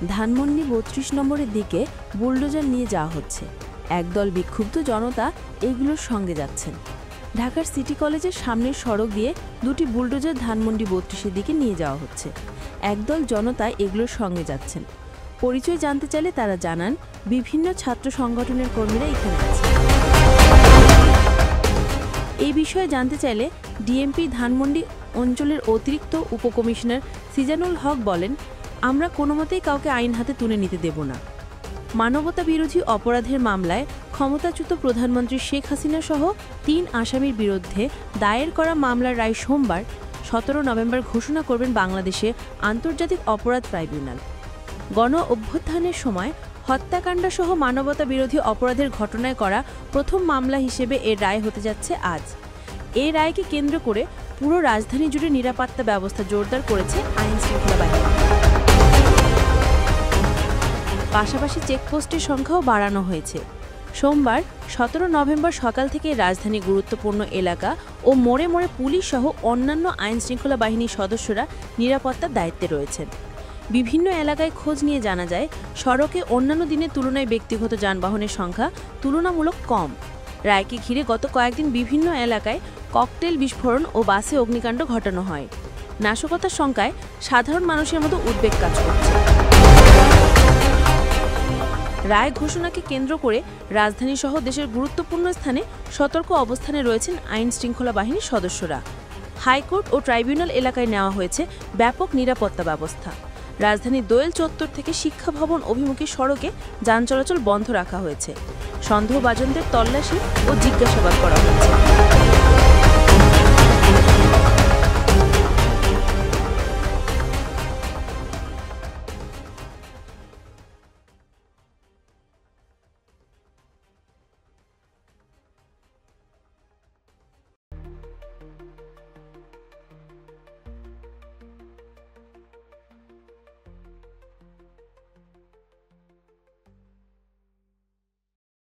ধানমন্ডি ৩২ নম্বরের দিকে বুলডোজার নিয়ে যাওয়া হচ্ছে। একদল বিক্ষুব্ধ জনতা এগুলোর সঙ্গে যাচ্ছেন। ঢাকার সিটি কলেজের সামনের সড়ক দিয়ে দুটি বুলডোজার ধানমন্ডি ৩২-এর দিকে নিয়ে যাওয়া হচ্ছে। একদল জনতা এগুলোর সঙ্গে যাচ্ছেন। পরিচয় জানতে চাইলে তারা জানান, বিভিন্ন ছাত্র সংগঠনের কর্মীরা এখানে আছে। এই বিষয়ে জানতে চাইলে ডিএমপি ধানমন্ডি অঞ্চলের অতিরিক্ত উপকমিশনার সিজানুল হক বলেন, আমরা কোনোমতেই কাউকে আইন হাতে তুলে নিতে দেব না। মানবতা বিরোধী অপরাধের মামলায় ক্ষমতাচ্যুত প্রধানমন্ত্রী শেখ হাসিনা সহ ৩ আসামির বিরুদ্ধে দায়ের করা মামলার রায় সোমবার ১৭ নভেম্বর ঘোষণা করবেন বাংলাদেশে আন্তর্জাতিক অপরাধ ট্রাইব্যুনাল। গণ অভ্যুত্থানের সময় হত্যাকাণ্ড সহ মানবতা বিরোধী অপরাধের ঘটনায় করা প্রথম মামলা হিসেবে এর রায় হতে যাচ্ছে আজ। এই রায়কে কেন্দ্র করে পুরো রাজধানী জুড়ে নিরাপত্তা ব্যবস্থা জোরদার করেছে আইনশৃঙ্খলা বাহিনী। পাশাপাশি চেকপোস্টের সংখ্যাও বাড়ানো হয়েছে। সোমবার ১৭ নভেম্বর সকাল থেকে রাজধানীর গুরুত্বপূর্ণ এলাকা ও মোড়ে মোড়ে পুলিশ সহ অন্যান্য আইনশৃঙ্খলা বাহিনীর সদস্যরা নিরাপত্তার দায়িত্বে রয়েছেন। বিভিন্ন এলাকায় খোঁজ নিয়ে জানা যায়, সড়কে অন্যান্য দিনের তুলনায় ব্যক্তিগত যানবাহনের সংখ্যা তুলনামূলক কম। রায়কে ঘিরে গত কয়েকদিন বিভিন্ন এলাকায় ককটেল বিস্ফোরণ ও বাসে অগ্নিকাণ্ড ঘটানো হয়। নাশকতার শঙ্কায় সাধারণ মানুষের মতো উদ্বেগ কাজ করছে। রায় ঘোষণাকে কেন্দ্র করে রাজধানী সহ দেশের গুরুত্বপূর্ণ স্থানে সতর্ক অবস্থানে রয়েছেন আইন শৃঙ্খলা বাহিনীর সদস্যরা। হাইকোর্ট ও ট্রাইব্যুনাল এলাকায় নেওয়া হয়েছে ব্যাপক নিরাপত্তা ব্যবস্থা। রাজধানীর দোয়েল চত্বর থেকে শিক্ষা ভবন অভিমুখী সড়কে যান চলাচল বন্ধ রাখা হয়েছে। সন্দেহভাজনদের তল্লাশি ও জিজ্ঞাসাবাদ করা হয়েছে।